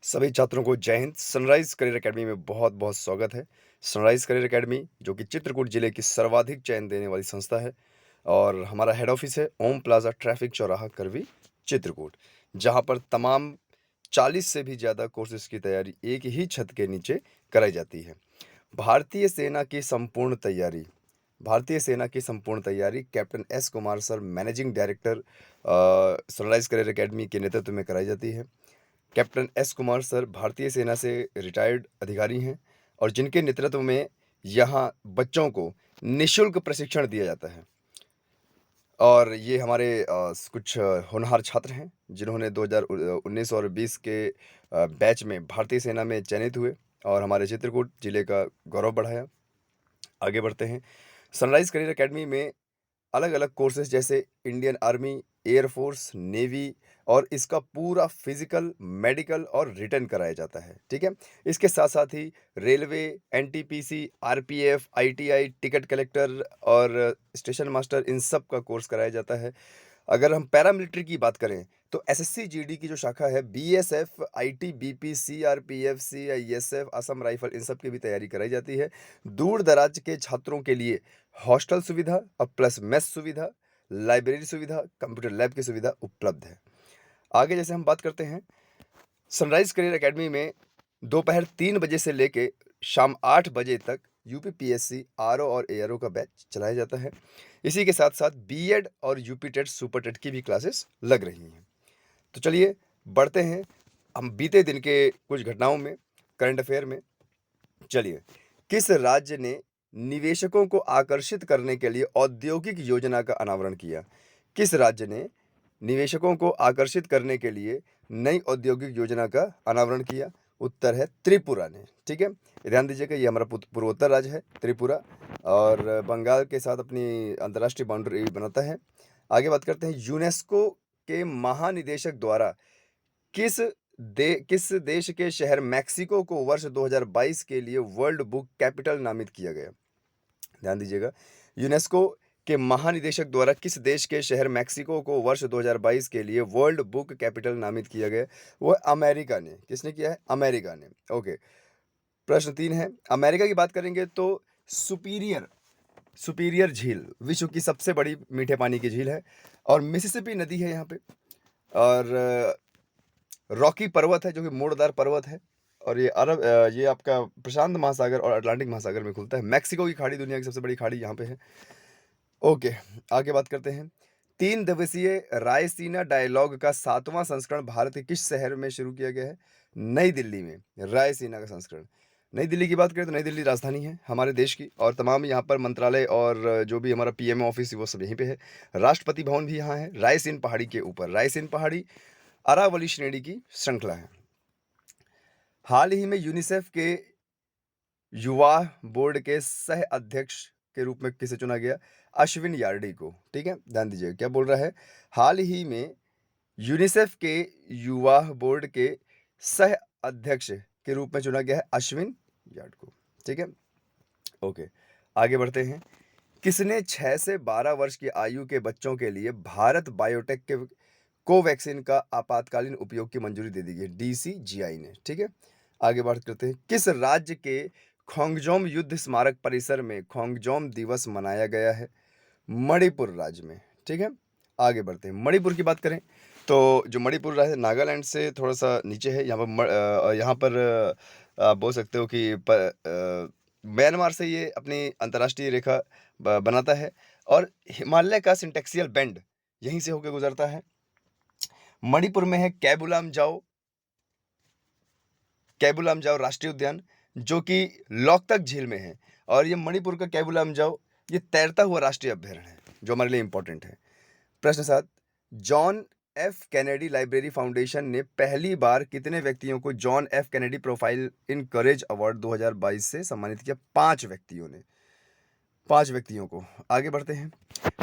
सभी छात्रों को जय हिंद। सनराइज़ करियर अकेडमी में बहुत-बहुत स्वागत है। सनराइज़ करियर अकेडमी जो कि चित्रकूट जिले की सर्वाधिक चयन देने वाली संस्था है और हमारा हेड ऑफ़िस है ओम प्लाज़ा ट्रैफ़िक चौराहा करवी, चित्रकूट। जहाँ पर तमाम 40 से भी ज़्यादा कोर्सेज़ की तैयारी एक ही छत के नीचे कराई जाती है। भारतीय सेना की संपूर्ण तैयारी भारतीय सेना की संपूर्ण तैयारी captain S Kumar sir managing director sunrise career academy के नेतृत्व में कराई जाती है। कैप्टन एस कुमार सर भारतीय सेना से रिटायर्ड अधिकारी हैं और जिनके नेतृत्व में यहाँ बच्चों को निःशुल्क प्रशिक्षण दिया जाता है। और ये हमारे कुछ होनहार छात्र हैं जिन्होंने 2019 और 20 के बैच में भारतीय सेना में चयनित हुए और हमारे चित्रकूट जिले का गौरव बढ़ाया। आगे बढ़ते हैं। सनराइज़ करियर अकेडमी में अलग-अलग कोर्सेज़ जैसे Indian army, air force, navy और इसका पूरा फ़िज़िकल, मेडिकल और रिटन कराया जाता है, ठीक है? इसके साथ-साथ ही railway, NTPC, RPF, ITI, ticket collector और स्टेशन मास्टर इन सब का कोर्स कराया जाता है। अगर हम पैरामिलिट्री की बात करें, तो एसएससी जीडी की जो शाखा है BSF, ITBP, CRPF, CISF, Assam rifle इन सब की भी तैयारी कराई जाती है। दूर-दराज के छात्रों के लिए हॉस्टल सुविधा और प्लस मेस सुविधा, लाइब्रेरी सुविधा, कंप्यूटर लैब की सुविधा उपलब्ध है। आगे जैसे हम बात करते हैं, सनराइज़ करियर अकेडमी में दोपहर 3 बजे से लेके शाम 8 बजे तक यूपीपीएससी, आरओ और एआरओ का बैच चलाया जाता है। इसी के साथ-साथ बीएड और यूपी टेट, सुपर टेट की भी क्लासेस लग रही हैं। तो चलिए बढ़ते हैं हम बीते दिन के कुछ घटनाओं में, करंट अफेयर में। चलिए, किस राज्य ने निवेशकों को आकर्षित करने के लिए औद्योगिक योजना का अनावरण किया? किस राज्य ने निवेशकों को आकर्षित करने के लिए नई औद्योगिक योजना का अनावरण किया? उत्तर है त्रिपुरा ने, ठीक है? ध्यान दीजिएगा ये हमारा पूर्वोत्तर राज्य है त्रिपुरा और बंगाल के साथ अपनी अंतर्राष्ट्रीय बाउंड्री बनाता है। आगे बात करते हैं यूनेस्को के महानिदेशक द्वारा किस देश के शहर मेक्सिको को वर्ष 2022 के लिए वर्ल्ड बुक कैपिटल नामित किया गया? ध्यान दीजिएगा, यूनेस्को के महानिदेशक द्वारा किस देश के शहर मेक्सिको को वर्ष 2022 के लिए वर्ल्ड बुक कैपिटल नामित किया गया? वो अमेरिका ने। किसने किया है? अमेरिका ने। ओके। प्रश्न 3 है, अमेरिका की बात करेंगे तो सुपीरियर सुपीरियर झील विश्व की सबसे बड़ी मीठे पानी की झील है और मिसिसिपी नदी है यहाँ पे और रॉकी पर्वत है जो कि मोड़दार पर्वत है और ये आपका प्रशांत महासागर और अटलांटिक महासागर में खुलता है। मेक्सिको की खाड़ी दुनिया की सबसे बड़ी खाड़ी यहाँ पे है। ओके, आगे बात करते हैं। 3 दिवसीय रायसीना डायलॉग का 7वां संस्करण भारत के किस शहर में शुरू किया गया है? नई दिल्ली में, रायसीना का संस्करण। नई दिल्ली की बात करें तो नई दिल्ली राजधानी है हमारे देश की और तमाम यहाँ पर मंत्रालय और जो भी हमारा पीएमओ ऑफिस है वो सब यहीं पे है। राष्ट्रपति भवन भी यहाँ है, रायसीन पहाड़ी के ऊपर। रायसीन पहाड़ी अरावली श्रेणी की श्रृंखला है। हाल ही में यूनिसेफ के युवा बोर्ड के सह अध्यक्ष के रूप में किसे चुना गया? अश्विन यार्डी को, ठीक है? ध्यान दीजिएगा क्या बोल रहा है? हाल ही में यूनिसेफ के युवा बोर्ड के सह अध्यक्ष के रूप में चुना गया है अश्विन यार्ड को, ठीक है? ओके, आगे बढ़ते हैं। किसने 6 से 12 वर्ष की आयु के बच्चों के लिए भारत बायोटेक के कोवैक्सीन का आपातकालीन उपयोग की मंजूरी दे दी है? डीसीजीआई ने, ठीक है? आगे बात करते हैं। किस राज्य के खोंगजोम युद्ध स्मारक परिसर में खोंगजोम दिवस मनाया गया है? मणिपुर राज्य में, ठीक है? आगे बढ़ते हैं। मणिपुर की बात करें तो जो मणिपुर राज्य नागालैंड से थोड़ा-सा नीचे है। यहाँ पर आप बोल सकते हो कि म्यांमार से ये अपनी अंतर्राष्ट्रीय रेखा बनाता है और हिमालय का सिंटेक्सियल बेंड यहीं से होकर गुजरता है। मणिपुर में है कैबुल लामजाओ राष्ट्रीय उद्यान जो कि लोकतक झील में है और ये मणिपुर का कैबुल लामजाओ ये तैरता हुआ राष्ट्रीय अभ्यारण्य है जो हमारे लिए इंपॉर्टेंट है। प्रश्न 7, John F Kennedy library foundation ने पहली बार कितने व्यक्तियों को John F Kennedy profile in courage award 2022 से सम्मानित किया? 5 व्यक्तियों ने, 5 व्यक्तियों को। आगे बढ़ते हैं।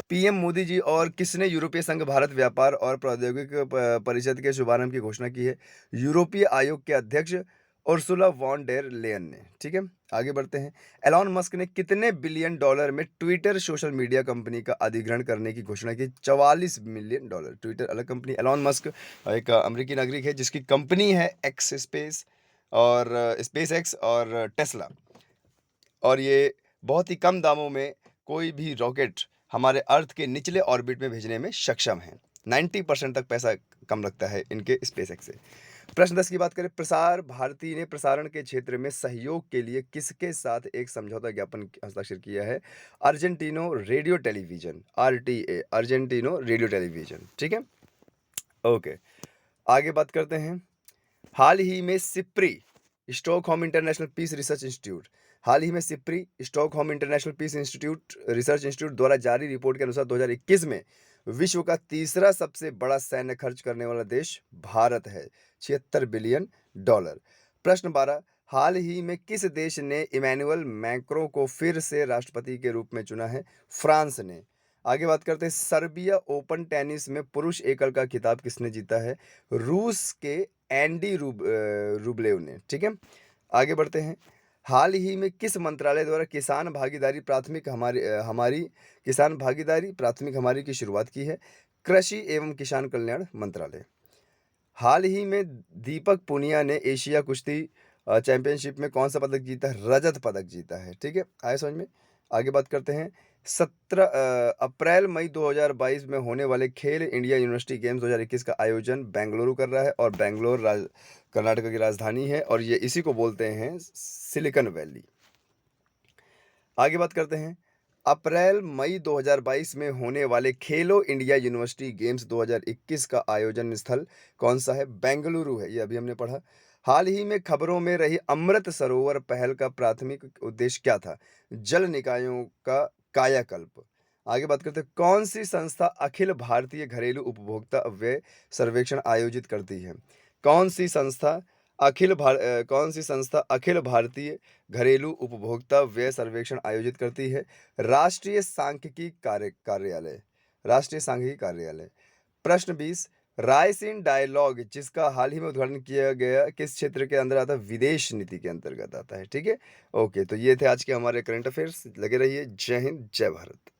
पीएम मोदी जी और किसने यूरोपीय संघ भारत व्यापार और प्रौद्योगिकी परिषद के शुभारंभ की घोषणा की है? यूरोपीय आयोग के अध्यक्ष उर्सुला वॉन डेर लेयन ने, ठीक है। आगे बढ़ते हैं। एलॉन मस्क ने कितने बिलियन डॉलर में ट्विटर सोशल मीडिया कंपनी का अधिग्रहण करने की घोषणा की? 44 मिलियन डॉलर। ट्विटर अलग कंपनी। एलॉन मस्क एक अमेरिकी नागरिक है जिसकी कंपनी है एक्स स्पेस और स्पेस एक्स और टेस्ला, और ये बहुत ही कम दामों में कोई भी रॉकेट हमारे अर्थ के निचले ऑर्बिट में भेजने में सक्षम है। 90% तक पैसा कम लगता है इनके स्पेस एक्स से। प्रश्न 10 की बात करें। प्रसार भारती ने प्रसारण के क्षेत्र में सहयोग के लिए किसके साथ एक समझौता ज्ञापन हस्ताक्षर किया है? Argentino radio television, RTA, Argentino radio television, ठीक है। ओके, आगे बात करते हैं। हाल ही में SIPRI, Stockholm International Peace Research Institute, हाल ही में SIPRI, Stockholm International Peace Institute Research Institute द्वारा जारी रिपोर्ट के अनुसार 2021 में विश्व का तीसरा सबसे बड़ा सैन्य खर्च करने वाला देश भारत है, 76 बिलियन डॉलर। प्रश्न 12, हाल ही में किस देश ने इमैनुअल मैक्रों को फिर से राष्ट्रपति के रूप में चुना है? फ्रांस ने। आगे बात करते हैं। सर्बिया ओपन टेनिस में पुरुष एकल का खिताब किसने जीता है? रूस के एंडी रूबलेव ने, ठीक है। आगे बढ़ते हैं। हाल ही में किस मंत्रालय द्वारा किसान भागीदारी प्राथमिक हमारी किसान भागीदारी प्राथमिक हमारी की शुरुआत की है? कृषि एवं किसान कल्याण मंत्रालय। हाल ही में दीपक पुनिया ने एशिया कुश्ती चैंपियनशिप में कौन सा पदक जीता है? रजत पदक जीता है, ठीक है। आए समझ में। आगे बात करते हैं। 17 अप्रैल मई 2022 में होने वाले खेल इंडिया यूनिवर्सिटी गेम्स 2021 का आयोजन बेंगलुरु कर रहा है, और बेंगलोर कर्नाटक की राजधानी है, और ये इसी को बोलते हैं सिलिकॉन वैली। आगे बात करते हैं। अप्रैल मई 2022 में होने वाले खेलो इंडिया यूनिवर्सिटी गेम्स 2021 का आयोजन स्थल कौन सा है? बेंगलुरु है, ये अभी हमने पढ़ा। हाल ही में खबरों में रही अमृत सरोवर पहल का प्राथमिक उद्देश्य क्या था? जल निकायों का कायाकल्प। आगे बात करते हैं। कौन सी संस्था अखिल भारतीय घरेलू उपभोक्ता व्यय सर्वेक्षण आयोजित करती है? कौन सी संस्था कौन सी संस्था अखिल भारतीय घरेलू उपभोक्ता व्यय सर्वेक्षण आयोजित करती है? राष्ट्रीय सांख्यिकी कार्यालय, राष्ट्रीय सांख्यिकी कार्यालय। प्रश्न 20, रायसीन डायलॉग जिसका हाल ही में उद्घाटन किया गया किस क्षेत्र के अंदर आता है? विदेश नीति के अंतर्गत आता है, ठीक है। ओके, तो ये थे आज के हमारे करंट अफेयर्स। लगे रहिए। जय हिंद, जय भारत।